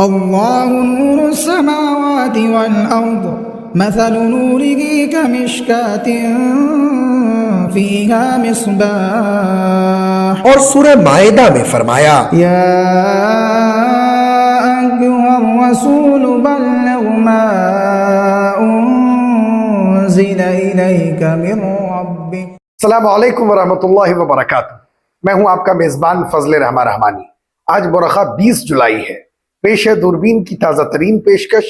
अल्लाहु नूरुस समावाति वल अर्द मसलु नूरिही कमिश्कातिन फीहा मिस्बाह। और सूरह माइदा में फरमाया, या अय्युहर रसूल बल्लिग मा उन्ज़िला इलैका मिन रब्बिक। अस्सलामु अलैकुम वरहमतुल्लाहि वबरकातुहू। मैं हूं आपका मेजबान फजले रहमान रहमानी। आज बुरखा 20 जुलाई है। पेश है दूरबीन की ताज़ा तरीन पेशकश।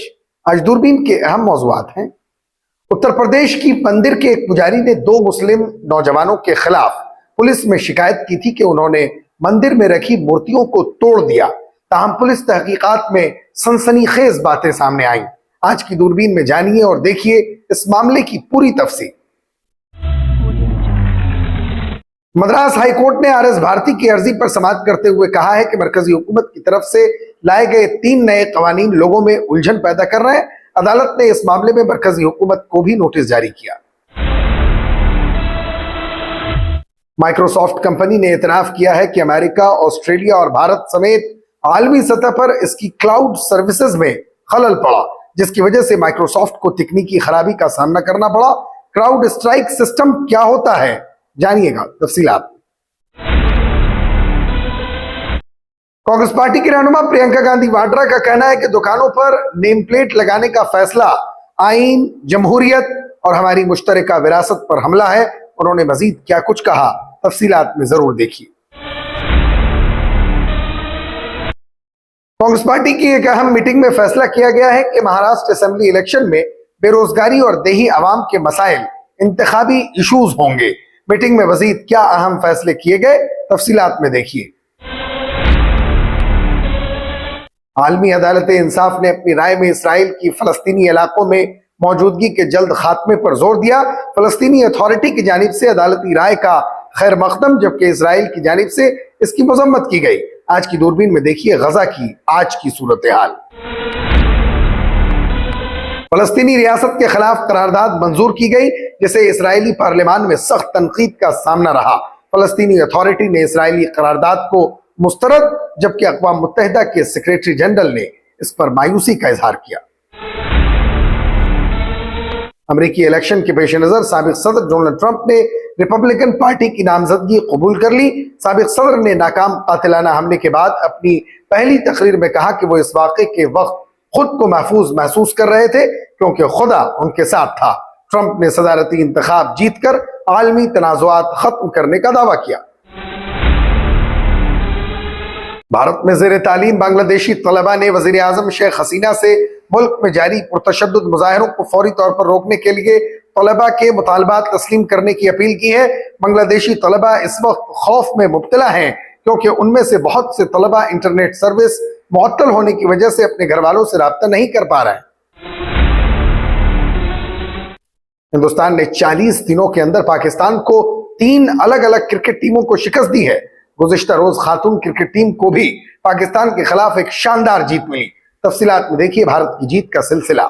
आज दूरबीन के अहम मौज़ूआत हैं। उत्तर प्रदेश की मंदिर के एक पुजारी ने 2 मुस्लिम नौजवानों के खिलाफ पुलिस में शिकायत की थी कि उन्होंने मंदिर में रखी मूर्तियों को तोड़ दिया। ताहम पुलिस तहकीकात में सनसनीखेज बातें सामने आईं। आज की दूरबीन में जानिए और देखिए इस मामले की पूरी तफसील। मद्रास हाई कोर्ट ने आर एस भारती की अर्जी पर समाअत करते हुए कहा है कि मरकजी हुकूमत की तरफ से लाए गए 3 नए कवानीन लोगों में उलझन पैदा कर रहे हैं। अदालत ने इस मामले में मरकजी हुकूमत को भी नोटिस जारी किया। माइक्रोसॉफ्ट कंपनी ने इतराफ किया है कि अमेरिका, ऑस्ट्रेलिया और भारत समेत आलमी सतह पर इसकी क्लाउड सर्विसेज में खलल पड़ा, जिसकी वजह से माइक्रोसॉफ्ट को तकनीकी खराबी का सामना करना पड़ा। क्राउड स्ट्राइक सिस्टम क्या होता है, जानिएगा तफसीलात। कांग्रेस पार्टी की रहनुमा प्रियंका गांधी वाड्रा का कहना है कि दुकानों पर नेम प्लेट लगाने का फैसला आईन, जमहूरियत और हमारी मुश्तरका विरासत पर हमला है। उन्होंने मजीद क्या कुछ कहा, तफसीलात में जरूर देखिए। कांग्रेस पार्टी की एक अहम मीटिंग में फैसला किया गया है कि महाराष्ट्र असेंबली इलेक्शन में बेरोजगारी और देही आवाम के मसाइल इंतखाबी इशूज होंगे। मीटिंग में मजीद क्या अहम फैसले किए गए, तफसीलात में देखिए। आलमी अदालत इंसाफ ने अपनी राय में इसराइल की फलस्तीनी इलाकों में मौजूदगी के जल्द खात्मे पर जोर दिया। फलस्तीनी अथॉरिटी की जानिब से अदालती राय का खैर मकदम, जबकि इसराइल की जानिब से इसकी मजम्मत की गई। आज की दूरबीन में देखिए गजा की आज की सूरत हाल। फलस्तीनी रियासत के खिलाफ करारदाद मंजूर की गई, जिसे इसराइली पार्लियामान में सख्त तनकीद का सामना रहा। फलस्तीनी अथॉरिटी ने इसराइली करारदाद को मुस्तरद, जबकि अक़वाम मुत्तहिदा के सेक्रेटरी जनरल ने इस पर मायूसी का इजहार किया। अमेरिकी इलेक्शन के पेश नजर साबिक सदर डोनाल्ड ट्रंप ने रिपब्लिकन पार्टी की नामजदगी कबूल कर ली। साबिक सदर ने नाकाम कातिलाना हमले के बाद अपनी पहली तकरीर में कहा कि वो इस वाक़े के वक्त खुद को महफूज महसूस कर रहे थे, क्योंकि खुदा उनके साथ था। ट्रंप ने सदारती इंतखाब जीतकर आलमी तनाज़ुआत खत्म करने का दावा किया। भारत में ज़ेर तालीम बांग्लादेशी तलबा ने वज़ीर आज़म शेख हसीना से मुल्क में जारी पुरतशद्दुद मुजाहिरों को फौरी तौर पर रोकने के लिए तलबा के मुतालबात तस्लीम करने की अपील की है। बांग्लादेशी तलबा इस वक्त खौफ में मुब्तला हैं, क्योंकि उनमें से बहुत से तलबा इंटरनेट सर्विस मुअत्तल होने की वजह से अपने घर वालों से राब्ता नहीं कर पा रहे हैं। हिंदुस्तान ने 40 दिनों के अंदर पाकिस्तान को 3 अलग अलग क्रिकेट टीमों को शिकस्त दी है। गुज़िश्ता रोज खातून क्रिकेट टीम को भी पाकिस्तान के खिलाफ एक शानदार जीत मिली। तफसीलात में देखिए भारत की जीत का सिलसिला।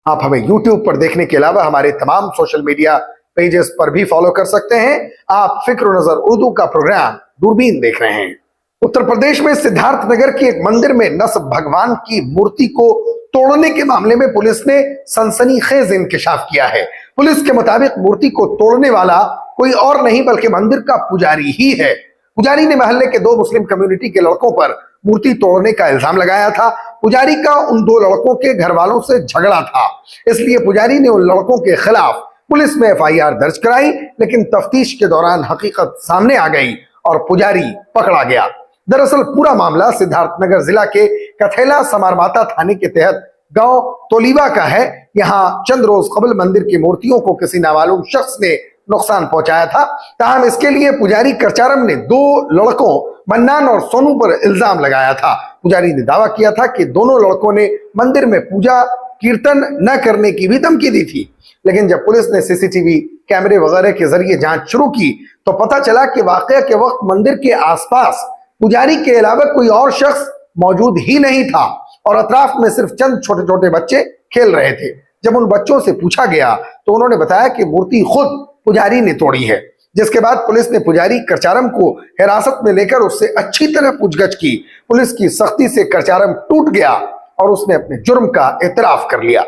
आप हमें YouTube पर देखने के अलावा हमारे तमाम सोशल मीडिया पेजेस पर भी फॉलो कर सकते हैं। आप फिक्र नजर उर्दू का प्रोग्राम दूरबीन देख रहे हैं। उत्तर प्रदेश में सिद्धार्थनगर की एक मंदिर में नस्ब भगवान की मूर्ति को तोड़ने के मामले में पुलिस ने सनसनीखेज इंकशाफ किया है। पुलिस के मुताबिक मूर्ति को तोड़ने वाला कोई और नहीं बल्कि मंदिर का पुजारी ही है। पुजारी ने महल्ले के 2 मुस्लिम कम्युनिटी के लड़कों पर मूर्ति तोड़ने का इल्जाम लगाया था। पुजारी का उन 2 लड़कों के घर वालों से झगड़ा था, इसलिए पुजारी ने उन लड़कों के खिलाफ पुलिस में FIR दर्ज कराई, लेकिन तफ्तीश के दौरान हकीकत सामने आ गई और पुजारी पकड़ा गया। दरअसल पूरा मामला सिद्धार्थनगर जिला के कथेला समारमाता थाने के तहत गांव तोलीवा का है। यहाँ चंद रोज कबल मंदिर की मूर्तियों को किसी नामालूम शख्स ने नुकसान पहुंचाया था। ताहम इसके लिए पुजारी करचारम ने 2 लड़कों मन्नान और सोनू पर इल्जाम लगाया था। पुजारी ने दावा किया था कि दोनों लड़कों ने मंदिर में पूजा कीर्तन न करने की भी धमकी दी थी, लेकिन जब पुलिस ने CCTV कैमरे वगैरह के जरिए जांच शुरू की तो पता चला कि वाकया के वक्त मंदिर के आसपास पुजारी के अलावा कोई और शख्स मौजूद ही नहीं था और अतराफ में सिर्फ चंद छोटे छोटे बच्चे खेल रहे थे। जब उन बच्चों से पूछा गया तो उन्होंने बताया कि मूर्ति खुद पुजारी ने तोड़ी है। जिसके बाद पुलिस ने पुजारी करचारम को हिरासत में लेकर उससे अच्छी तरह पूछगछ की। पुलिस की सख्ती से करचारम टूट गया और उसने अपने जुर्म का एतराफ कर लिया।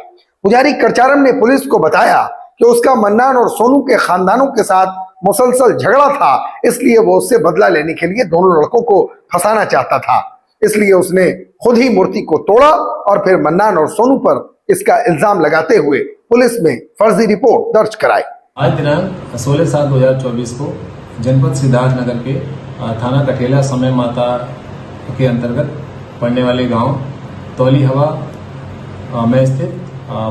पुजारी करचारम ने पुलिस को बताया कि उसका मन्नान और सोनू के खानदानों के साथ मुसलसल झगड़ा था, इसलिए वो उससे बदला लेने के लिए दोनों लड़कों को फंसाना चाहता था। इसलिए उसने खुद ही मूर्ति को तोड़ा और फिर मन्नान और सोनू पर इसका इल्जाम लगाते हुए पुलिस में फर्जी रिपोर्ट दर्ज कराई। आज दिनांक 16/7/2024 को जनपद सिद्धार्थनगर के थाना कठेला समय माता के अंतर्गत पड़ने वाले गांव तौली हवा में स्थित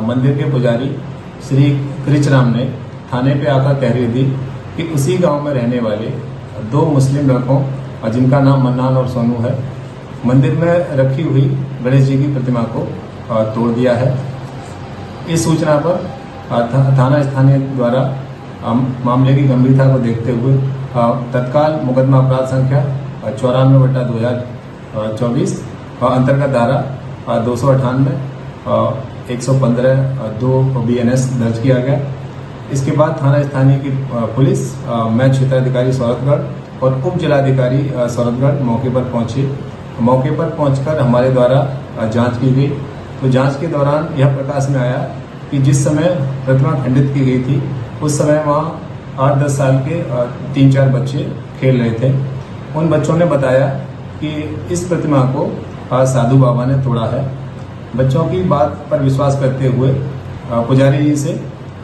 मंदिर के पुजारी श्री कृचराम ने थाने पे आकर कह रही थी कि उसी गांव में रहने वाले 2 मुस्लिम लड़कों जिनका नाम मन्नान और सोनू है, मंदिर में रखी हुई गणेश जी की प्रतिमा को तोड़ दिया है। इस सूचना पर थाना स्थानीय द्वारा मामले की गंभीरता को देखते हुए तत्काल मुकदमा अपराध संख्या 94/2024 अंतर्गत धारा 298 115 BNS दर्ज किया गया। इसके बाद थाना स्थानीय की पुलिस मैं क्षेत्राधिकारी सौरभगढ़ और उप जिलाधिकारी सौरभगढ़ मौके पर पहुंचे। मौके पर पहुंचकर हमारे द्वारा जांच की गई। तो जांच के दौरान यह प्रकाश में आया कि जिस समय प्रतिमा खंडित की गई थी उस समय वहाँ 8-10 साल के 3-4 बच्चे खेल रहे थे। उन बच्चों ने बताया कि इस प्रतिमा को साधु बाबा ने तोड़ा है। बच्चों की बात पर विश्वास करते हुए पुजारी जी से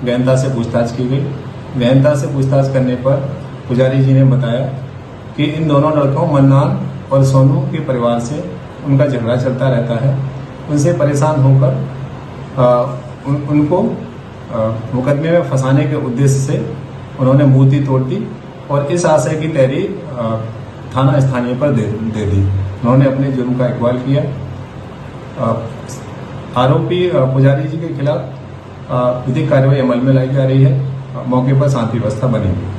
गहनता से पूछताछ की गई। गहनता से पूछताछ करने पर पुजारी जी ने बताया कि इन दोनों लड़कों मन्नान और सोनू के परिवार से उनका झगड़ा चलता रहता है। उनसे परेशान होकर उनको मुकदमे में फंसाने के उद्देश्य से उन्होंने मूर्ति तोड़ दी और इस आशय की तहरीर थाना स्थानीय पर दे दी। उन्होंने अपने जुर्म का इकबाल किया। आरोपी पुजारी जी के खिलाफ विधिक कार्रवाई अमल में लाई जा रही है। मौके पर शांति व्यवस्था बनेगी।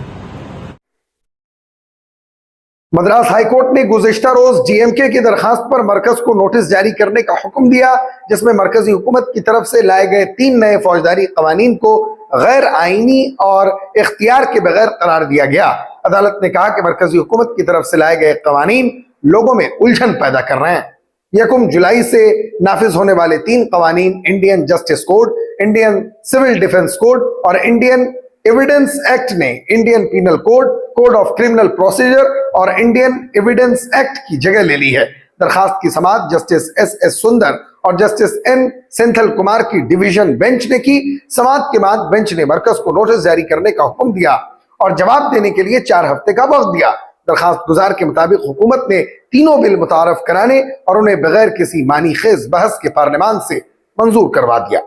मद्रास हाईकोर्ट ने गुज़िश्ता रोज डीएमके की दरखास्त पर मरकज को नोटिस जारी करने का हुक्म दिया, जिसमें मरकजी हुकूमत की तरफ से लाए गए 3 नए फौजदारी कवानीन को गैर आईनी और इख्तियार के बगैर करार दिया गया। अदालत ने कहा कि मरकजी हुकूमत की तरफ से लाए गए कवानीन लोगों में उलझन पैदा कर रहे हैं। 1 जुलाई से नाफिज होने वाले 3 कवानीन Indian justice code, Indian civil defence code और इंडियन एविडेंस एक्ट ने Indian penal code, code of criminal procedure और इंडियन एविडेंस एक्ट की जगह ले ली है। दरखास्त की समाअत जस्टिस SS सुंदर और जस्टिस N सेंथल कुमार की डिवीजन बेंच ने की। समाअत के बाद बेंच ने मरकज को नोटिस जारी करने का हुक्म दिया और जवाब देने के लिए 4 हफ्ते का वक्त दिया। दरखास्त गुजार के मुताबिक हुकूमत ने तीनों बिल मुतारफ कराने और उन्हें बगैर किसी मानी खेज बहस के पार्लियामान से मंजूर करवा दिया।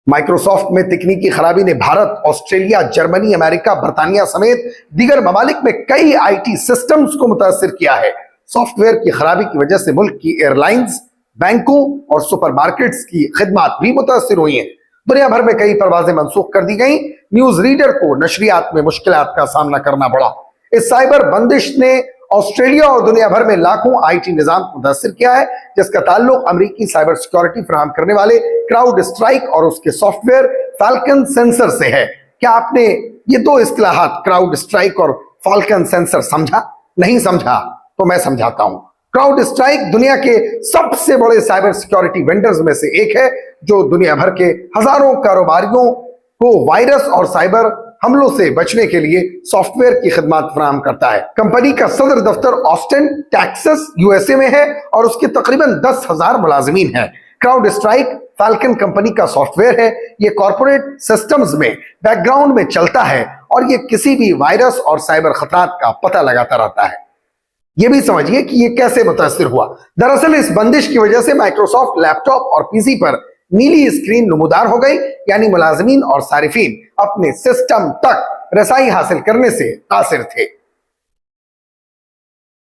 माइक्रोसॉफ्ट में तकनीकी खराबी ने भारत, ऑस्ट्रेलिया, जर्मनी, अमेरिका, बरतानिया समेत दीगर ममालिक में कई IT सिस्टम्स को मुतासिर किया है। सॉफ्टवेयर की खराबी की वजह से मुल्क की एयरलाइंस, बैंकों और सुपरमार्केट्स की खिदमत भी मुतासिर हुई हैं। दुनिया भर में कई परवाजें मनसूख कर दी गई। न्यूज रीडर को नशरियात में मुश्किलात का सामना करना पड़ा। इस साइबर बंदिश ने ऑस्ट्रेलिया और दुनिया भर में लाखों IT निजाम को मुतासिर किया है, जिसका ताल्लुक अमेरिकी साइबर सिक्योरिटी फराहम करने वाले क्राउड स्ट्राइक और उसके सॉफ्टवेयर फाल्कन सेंसर से है। क्या आपने ये 2 इस्तिलाहात क्राउड स्ट्राइक और फाल्कन सेंसर समझा? नहीं समझा तो मैं समझाता हूं। क्राउड स्ट्राइक दुनिया के सबसे बड़े साइबर सिक्योरिटी वेंडर्स में से एक है, जो दुनिया भर के हजारों कारोबारियों को वायरस और साइबर हमलों से बचने के लिए सॉफ्टवेयर की खिदमत फराहम करता है। कंपनी का सदर दफ्तर ऑस्टिन, टेक्सास, USA में है और उसके तकरीबन 10,000 मुलाजिमीन हैं। क्राउड स्ट्राइक फाल्कन कंपनी का सॉफ्टवेयर है। ये कॉर्पोरेट सिस्टम्स में बैकग्राउंड में चलता है और ये किसी भी वायरस और साइबर खतरात का पता लगाता रहता है। ये भी समझिए कि ये कैसे मुतासिर हुआ। दरअसल इस बंदिश की वजह से माइक्रोसॉफ्ट लैपटॉप और PC पर नीली स्क्रीन नमूदार हो गई, यानी मुलाजिमीन और सारिफीन अपने सिस्टम तक रसाई हासिल करने से कासिर थे।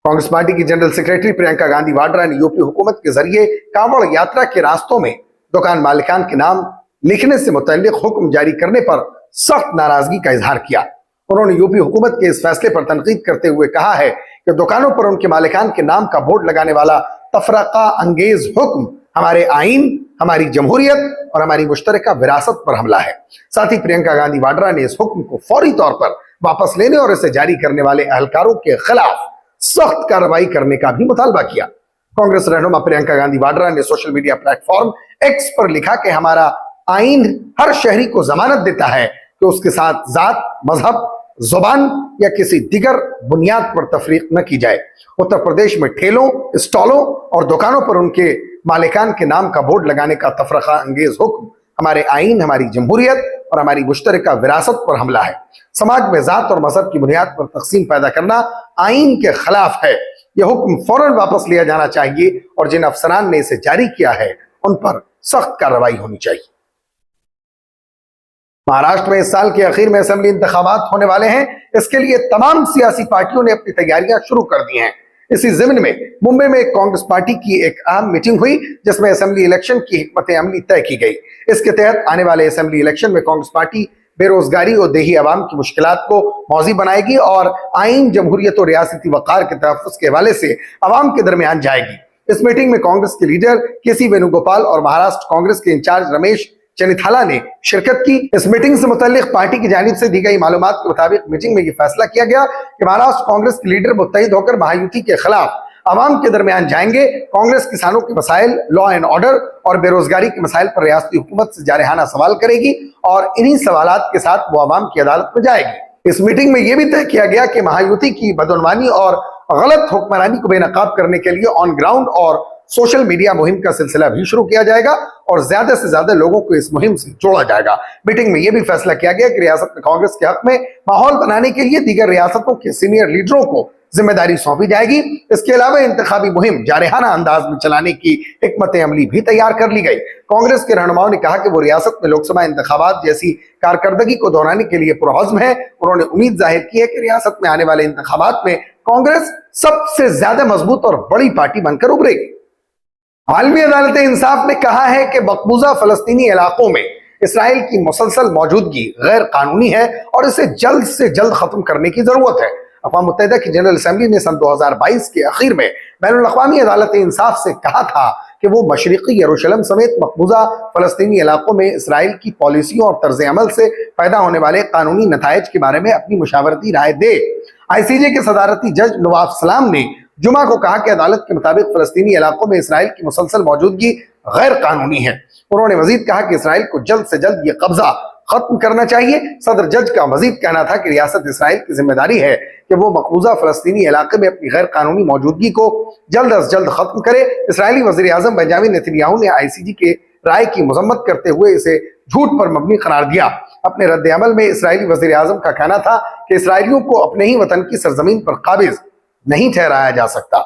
कांग्रेस पार्टी की जनरल सेक्रेटरी प्रियंका गांधी वाड्रा ने यूपी हुकूमत के जरिए कांवड़ यात्रा के रास्तों में दुकान मालिकान के नाम लिखने से मुतल्लिक हुक्म जारी करने पर सख्त नाराजगी का इजहार किया। उन्होंने यूपी हुकूमत के इस फैसले पर तनकीद करते हुए कहा है कि दुकानों पर उनके मालिकान के नाम का बोर्ड लगाने वाला तफरका अंगेज हुक्म हमारे आईन, हमारी जमहूरियत और हमारी मुश्तरका विरासत पर हमला है। साथ ही प्रियंका गांधी वाड्रा ने इस हुक्म को फौरी तौर पर वापस लेने और इसे जारी करने वाले अहलकारों के खिलाफ सख्त कार्रवाई करने का भी मुतालबा किया। कांग्रेस रहनुमा प्रियंका गांधी वाड्रा ने सोशल मीडिया प्लेटफॉर्म एक्स पर लिखा कि हमारा आईन हर शहरी को जमानत देता है कि उसके साथ जात, मजहब, जुबान या किसी दिगर बुनियाद पर तफरीक न की जाए। उत्तर प्रदेश में ठेलों, स्टॉलों और दुकानों पर उनके मालिकान के नाम का बोर्ड लगाने का तफरका अंगेज हुक्म हमारे आईन, हमारी जमहूरियत और हमारी मुश्तरका विरासत पर हमला है। समाज में जात और मजहब की बुनियाद पर तकसीम पैदा करना आईन के खिलाफ है। यह हुक्म फौरन वापस लिया जाना चाहिए और जिन अफसरान ने इसे जारी किया है उन पर सख्त कार्रवाई होनी चाहिए। महाराष्ट्र में इस साल के आखिर में असेंबली इंतखाबात होने वाले हैं। इसके लिए तमाम सियासी पार्टियों ने अपनी तैयारियां शुरू कर दी हैं। इसी जिम्न में मुंबई में कांग्रेस पार्टी की एक अहम मीटिंग हुई जिसमें असेंबली इलेक्शन की हिकमत अमली तय की गई। इसके तहत आने वाले असेंबली इलेक्शन में कांग्रेस पार्टी बेरोजगारी और देही आवाम की मुश्किलात को मौजी बनाएगी और आईन, जमहूरियत और रियासती वकार के तहफ़्फ़ुज़ के हवाले से आवाम के दरमियान जाएगी। इस मीटिंग में कांग्रेस के लीडर के.सी. वेणुगोपाल और महाराष्ट्र कांग्रेस के इंचार्ज रमेश चनिथाला ने शिरकत की। इस मीटिंग से मुतल्लिक पार्टी की जानिब से दी गई मालूमात के मुताबिक मीटिंग में यह फैसला किया गया कि महाराष्ट्र कांग्रेस के लीडर मुत्तहिद होकर महायुति के खिलाफ आवाम के दरमियान जाएंगे। कांग्रेस किसानों के मसाइल, लॉ एंड ऑर्डर और बेरोजगारी के मसाइल पर रियासती हुकूमत से जारहाना सवाल करेगी और इन्हीं सवालात के साथ वो आवाम की अदालत में जाएगी। इस मीटिंग में यह भी तय किया गया कि महायुति की बदउनवानी और गलत हुक्मरानी को बेनकाब करने के लिए ऑन ग्राउंड और सोशल मीडिया मुहिम का सिलसिला भी शुरू किया जाएगा और ज्यादा से ज्यादा लोगों को इस मुहिम से जोड़ा जाएगा। मीटिंग में यह भी फैसला किया गया कि रियासत में कांग्रेस के हक में माहौल बनाने के लिए दीगर रियासतों के सीनियर लीडरों को जिम्मेदारी सौंपी जाएगी। इसके अलावा इंतखाबी मुहिम जारहाना अंदाज में चलाने की हिकमत अमली भी तैयार कर ली गई। कांग्रेस के रहनुमाओं ने कहा कि वो रियासत में लोकसभा इंतखाबात जैसी कारकर्दगी को दोहराने के लिए पुरअज़्म है। उन्होंने उम्मीद जाहिर की है कि रियासत में आने वाले इंतखाबात में कांग्रेस सबसे ज्यादा मजबूत और बड़ी पार्टी बनकर उभरेगी। आलमी अदालत इंसाफ ने कहा है कि मकबूजा फलस्तीनी इलाकों में इसराइल की मुसलसल मौजूदगी गैर कानूनी है और इसे जल्द से जल्द खत्म करने की जरूरत है। अक़वाम मुत्तहिदा की जनरल असेंबली ने सन 2022 के आखिर में बैनुल अक़वामी अदालत इंसाफ से कहा था कि वो मशरिकी यरूशलेम समेत मकबूजा फलस्तीनी इलाकों में इसराइल की पॉलिसियों और तर्ज अमल से पैदा होने वाले कानूनी नताइज के बारे में अपनी मुशावरती राय दे। ICJ के सदारती जज नवाफ सलाम ने जुमा को कहा कि अदालत के मुताबिक फलस्तीनी इलाकों में इसराइल की मुसलसल मौजूदगी गैर कानूनी है। उन्होंने मजीद कहा कि इसराइल को जल्द से जल्द ये कब्जा खत्म करना चाहिए। सदर जज का मजीद कहना था कि रियासत इसराइल की जिम्मेदारी है कि वो मकबूजा फलस्तीनी इलाके में अपनी गैर कानूनी मौजूदगी को जल्द अज जल्द खत्म करे। इसराइली वज़ीर आज़म बेंजामिन नेतन्याहू ने ICJ के राय की मजम्मत करते हुए इसे झूठ पर मबनी करार दिया। अपने रद्द अमल में इसराइली वज़ीर आज़म का कहना था कि इसराइलियों को अपने ही वतन की सरजमीन पर काबिज नहीं ठहराया जा सकता।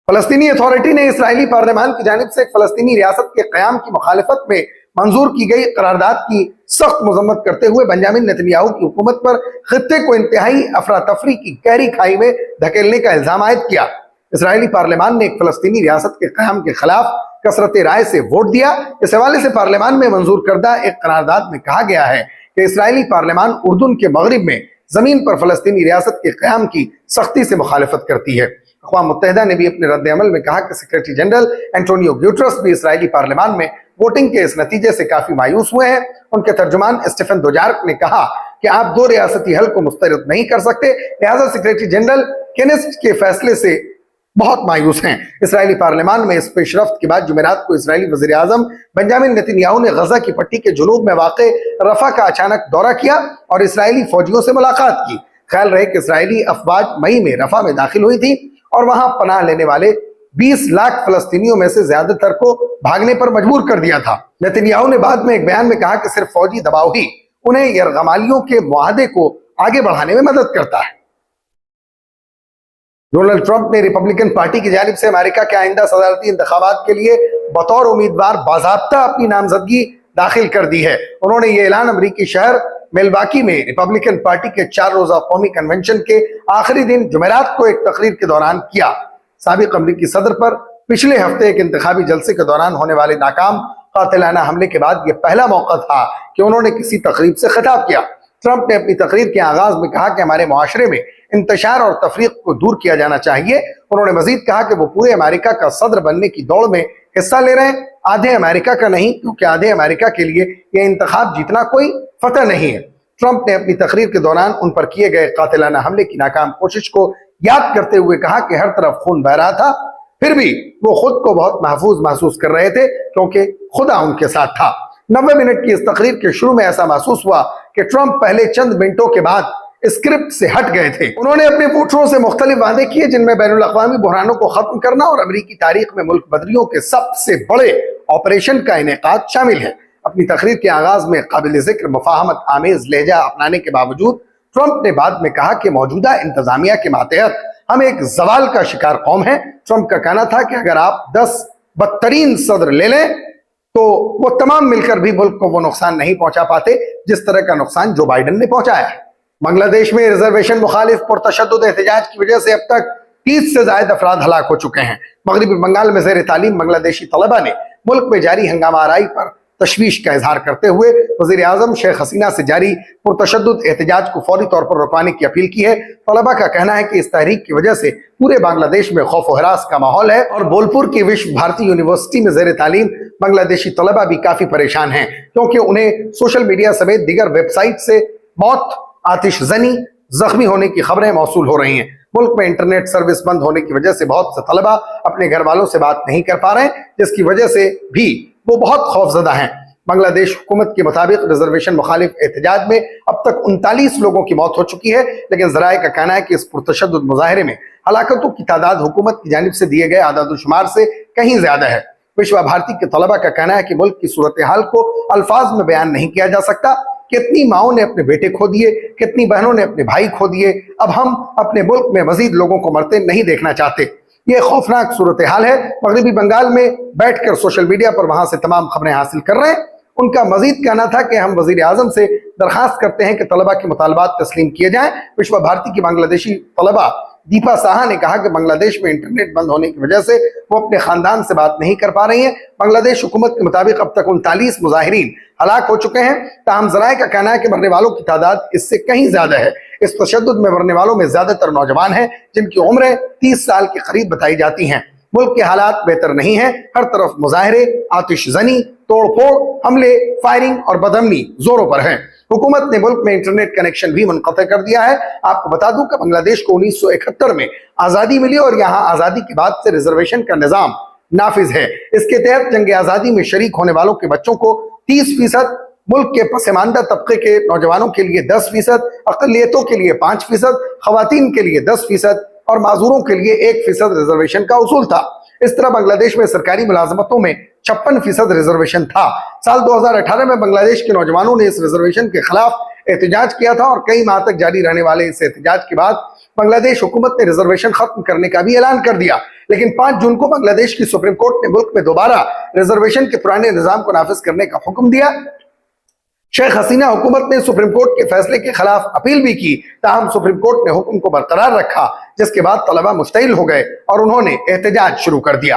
फलस्तीनी अथॉरिटी ने इसराइली पार्लियामान की जानिब से एक फलस्तीनी रियासत के क़याम की मुखालिफत में मंजूर की गई करारदाद की सख्त मजम्मत करते हुए बेंजामिन नेतन्याहू की हुकूमत पर खित्ते को इंतहाई अफरा तफरी की गहरी खाई में धकेलने का इल्जाम आयद किया। इसराइली पार्लियामान ने एक फलस्तीनी रियासत के क़याम के खिलाफ कसरत राय से वोट दिया। इस हवाले से पार्लियामान में मंजूर करदा एक करारदाद में कहा गया है कि इसराइली पार्लियामान उर्दून के मगरिब में जमीन पर फलस्तीनी रियासत के क़याम की सख्ती से मुखालिफत करती है। अक़वाम मुत्तहिदा ने भी अपने रद्द अमल में कहा कि सेक्रेटरी जनरल एंटोनियो ग्यूटरस भी इसराइली पार्लियामान में वोटिंग के इस नतीजे से काफी मायूस हुए हैं। उनके तर्जुमान स्टीफन दुजार्क ने कहा कि आप दो रियासती हल को मुस्तरद नहीं कर सकते, लिहाजा सेक्रेटरी जनरल केनेस्ट के फैसले से बहुत मायूस हैं। इसराइली पार्लियामान में इस पेशरफ्त के बाद जुमेरात को इसराइली वज़ीर आज़म बेंजामिन नेतन्याहू ने गजा की पट्टी के जुनूब में वाक़े रफा का अचानक दौरा किया और इसराइली फौजियों से मुलाकात की। ख्याल रहे कि इसराइली अफवाज मई में रफा में दाखिल हुई थी और वहां पनाह लेने वाले 20 लाख फलस्तीनियों में से ज्यादातर को भागने पर मजबूर कर दिया था। नेतन्याहू ने बाद में एक बयान में कहा कि सिर्फ फौजी दबाव ही उन्हें यरगमालियों के मुआहदे को आगे बढ़ाने में मदद करता है। डोनाल्ड ट्रंप ने रिपब्लिकन पार्टी की जानिब से अमेरिका के आइंदा सदारती इंतखाबात के लिए बतौर उम्मीदवार बाज़ाब्ता अपनी नामजदगी दाखिल कर दी है। उन्होंने ये ऐलान अमरीकी शहर मिल्वाकी में रिपब्लिकन पार्टी के 4 रोजा कौमी कन्वेंशन के आखिरी दिन जुमेरात को एक तकरीर के दौरान किया। साबिक अमरीकी सदर पर पिछले हफ्ते एक इंतखाबी जलसे के दौरान होने वाले नाकाम कातिलाना हमले के बाद यह पहला मौका था कि उन्होंने किसी तकरीब से खिताब किया। ट्रंप ने अपनी तकरीर के आगाज में कहा कि हमारे मुआशरे में इंतशार और तफरीक को दूर किया जाना चाहिए। उन्होंने मजीद कहा कि वो पूरे अमेरिका का सदर बनने की दौड़ में हिस्सा ले रहे हैं, आधे अमेरिका का नहीं, क्योंकि आधे अमेरिका के लिए यह इंतखाब जीतना कोई फतह नहीं है। ट्रंप ने अपनी तकरीर के दौरान उन पर किए गए कातिलाना हमले की नाकाम कोशिश को याद करते हुए कहा कि हर तरफ खून बह रहा था, फिर भी वो खुद को बहुत महफूज महसूस कर रहे थे क्योंकि खुदा उनके साथ था। 90 मिनट की इस तकरीर के शुरू में ऐसा महसूस हुआ कि ट्रंप पहले चंद मिनटों के बाद स्क्रिप्ट से हट गए थे। उन्होंने अपने वोटरों से मुख्तलिफ वादे किए जिनमें बैनुल अक़वामी बुहरानों को खत्म करना और अमेरिकी तारीख में मुल्क बदरियों के सबसे बड़े ऑपरेशन का इनेकाद शामिल है। अपनी तकरीर के आगाज में काबिल जिक्र मुफाहमत आमेज लहजा अपनाने के बावजूद ट्रंप ने बाद में कहा कि मौजूदा इंतजामिया के मातहत हम एक जवाल का शिकार कौम है। ट्रंप का कहना था कि अगर आप 10 बदतरीन सदर ले लें तो वो तमाम मिलकर भी मुल्क को वो नुकसान नहीं पहुंचा पाते जिस तरह का नुकसान जो बाइडन ने पहुंचाया है। बांग्लादेश में रिजर्वेशन मुखालिफ पुरतशद्दुद एहतजाज की वजह से अब तक 30 से ज्यादा अफराद हलाक हो चुके हैं। मगरबी बंगाल में ज़ेर तालीम बांग्लादेशी तलबा ने मुल्क में जारी हंगामा आराई पर तशवीश का इजहार करते हुए वज़ीर आज़म शेख हसीना से जारी पुरतशद्दुद एहतजाज को फौरी तौर पर रुकवाने की अपील की है। तलबा का कहना है कि इस तहरीक की वजह से पूरे बांग्लादेश में खौफ व हरास का माहौल है और बोलपुर की विश्व भारती यूनिवर्सिटी में ज़ेर तालीम बांग्लादेशी तलबा भी काफी परेशान हैं क्योंकि उन्हें सोशल मीडिया समेत दीगर वेबसाइट से मौत, आतिशजनी, जख्मी होने की खबरें मौसूल हो रही हैं। मुल्क में इंटरनेट सर्विस बंद होने की वजह से बहुत से तलबा अपने घर वालों से बात नहीं कर पा रहे हैं जिसकी वजह से भी वो बहुत खौफजदा हैं। बांग्लादेश हुकूमत के मुताबिक रिजर्वेशन मुखालिफ एहतजाज में अब तक 39 लोगों की मौत हो चुकी है, लेकिन जराए का कहना है कि इस पुरतशद्दुद मुजाहरे में हलाकतों की तादाद हुकूमत की जानिब से दिए गए आदादुशुमार से कहीं ज्यादा है। विश्व भारती के तलबा का कहना है कि मुल्क की सूरत हाल को अल्फाज में बयान नहीं किया जा सकता। कितनी माओं ने अपने बेटे खो दिए, कितनी बहनों ने अपने भाई खो दिए। अब हम अपने मुल्क में मजीद लोगों को मरते नहीं देखना चाहते। ये खौफनाक सूरत हाल है। मगरबी बंगाल में बैठकर सोशल मीडिया पर वहां से तमाम खबरें हासिल कर रहे हैं। उनका मजीद कहना था कि हम वजीर आजम से दरखास्त करते हैं कि तलबा के मुतालबात तस्लीम किए जाएं। विश्व भारती की बांग्लादेशी तलबा दीपा साहा ने कहा कि बांग्लादेश में इंटरनेट बंद होने की वजह से वो अपने खानदान से बात नहीं कर पा रही हैं। बांग्लादेश हुकूमत के मुताबिक अब तक 39 मुजाहिरीन हलाक हो चुके हैं। ताहम जराए का कहना है कि मरने वालों की तादाद इससे कहीं ज्यादा है। इस तशद्दुद में मरने वालों में ज्यादातर नौजवान हैं जिनकी उम्रें 30 साल के करीब बताई जाती हैं। मुल्क के हालात बेहतर नहीं है। हर तरफ मुजाहरे, आतिशजनी, तोड़फोड़, हमले, फायरिंग और बदअमनी जोरों पर है। हुकूमत ने मुल्क में इंटरनेट कनेक्शन भी मुनक़ते कर दिया है। आपको बता दूं कि बांग्लादेश को 1971 में आजादी मिली और यहाँ आजादी के बाद से रिजर्वेशन का निजाम नाफिज है। इसके तहत जंग आजादी में शरीक होने वालों के बच्चों को 30%, मुल्क के पसमानदा तबके के नौजवानों के लिए 10%, अक़लियतों के लिए 5%, खवातीन के लिए 10% और माजूरों के लिए 1% रिजर्वेशन का उसूल था। इस तरह बांग्लादेश में सरकारी मुलाजमतों में 56% रिजर्वेशन था। साल 2018 में बांग्लादेश के नौजवानों ने इस रिजर्वेशन के खिलाफ एहतजाज किया था और कई माह तक जारी रहने वाले इस एहतजाज के बाद बांग्लादेश हुकूमत ने रिजर्वेशन खत्म करने का भी ऐलान कर दिया। लेकिन 5 जून को बांग्लादेश की सुप्रीम कोर्ट ने मुल्क में दोबारा रिजर्वेशन के पुराने निजाम को नाफिज करने का हुक्म दिया। शेख हसीना हुकूमत ने सुप्रीम कोर्ट के फैसले के खिलाफ अपील भी की। ताहम सुप्रीम कोर्ट ने हुक्म को बरकरार रखा, जिसके बाद तलबा मुश्तइल हो गए और उन्होंने एहतजाज शुरू कर दिया।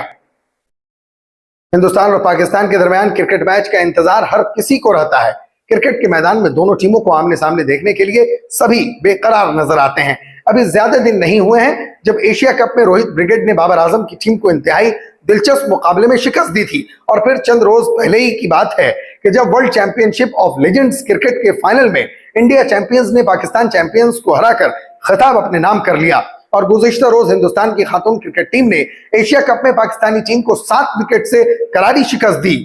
हिंदुस्तान और पाकिस्तान के दरमियान क्रिकेट मैच का इंतजार हर किसी को रहता है। क्रिकेट के मैदान में दोनों टीमों को आमने सामने देखने के लिए सभी बेकरार नजर आते हैं। अभी ज्यादा दिन नहीं हुए हैं जब एशिया कप में रोहित ब्रिगेड ने बाबर आजम की टीम को इंतहाई दिलचस्प मुकाबले में शिकस्त दी थी, और फिर चंद रोज पहले ही की बात है कि जब world championship of legends cricket के फाइनल में इंडिया चैंपियंस ने पाकिस्तान चैंपियंस को हराकर खिताब अपने नाम कर लिया। और गुज़िश्ता रोज हिंदुस्तान की खातून क्रिकेट टीम ने एशिया कप में पाकिस्तानी टीम को 7 विकेट से करारी शिकस्त दी।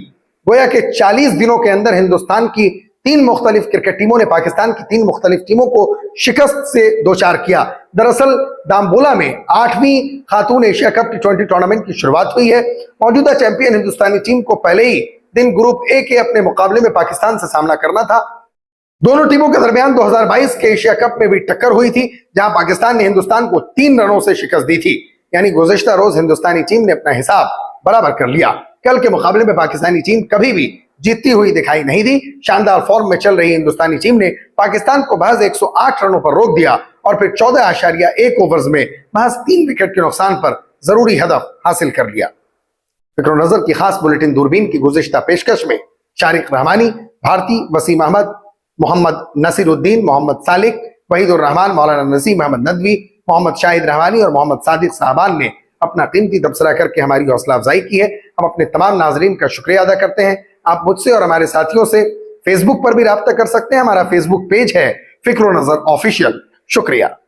गोया के 40 दिनों के अंदर हिंदुस्तान की 3 मुख्तलिफ क्रिकेट टीमों ने पाकिस्तान की 3 मुख्तलिफ टीमों को शिकस्त से दोचार किया। दरअसल दाम्बोला में 8वीं खातून एशिया कप T20 टूर्नामेंट की शुरुआत हुई है। मौजूदा चैंपियन हिंदुस्तानी टीम को पहले ही दिन ग्रुप ए के अपने मुकाबले में पाकिस्तान से सामना करना था। दोनों टीमों के दरमियान 2022 के एशिया कप में भी टक्कर हुई थी, जहां पाकिस्तान ने हिंदुस्तान को 3 रनों से शिकस्त दी थी। यानी गुज़िश्ता रोज हिंदुस्तानी टीम ने अपना हिसाब बराबर कर लिया। कल के मुकाबले में पाकिस्तानी टीम कभी भी जीतती हुई दिखाई नहीं दी। शानदार फॉर्म में चल रही हिंदुस्तानी टीम ने पाकिस्तान को महज 108 रनों पर रोक दिया और फिर 14.1 ओवर्स में महज 3 विकेट के नुकसान पर जरूरी हदफ हासिल कर लिया। फिक्र नजर की खास बुलेटिन दूरबीन की गुज़िश्ता पेशकश में शारिक रहमानी, भारती, वसीम अहमद, मोहम्मद नसीरुद्दीन, मोहम्मद सालिक, वहीदुर रहमान, मौलाना नसीम अहमद नदवी, मोहम्मद शाहिद रहमानी और मोहम्मद सादिक साहबान ने अपना कीमती तबसरा करके हमारी हौसला अफजाई की है। हम अपने तमाम नाजरीन का शुक्रिया अदा करते हैं। आप मुझसे और हमारे साथियों से फेसबुक पर भी राब्ता कर सकते हैं। हमारा फेसबुक पेज है फिक्र नजर ऑफिशियल। शुक्रिया।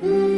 Mm-hmm.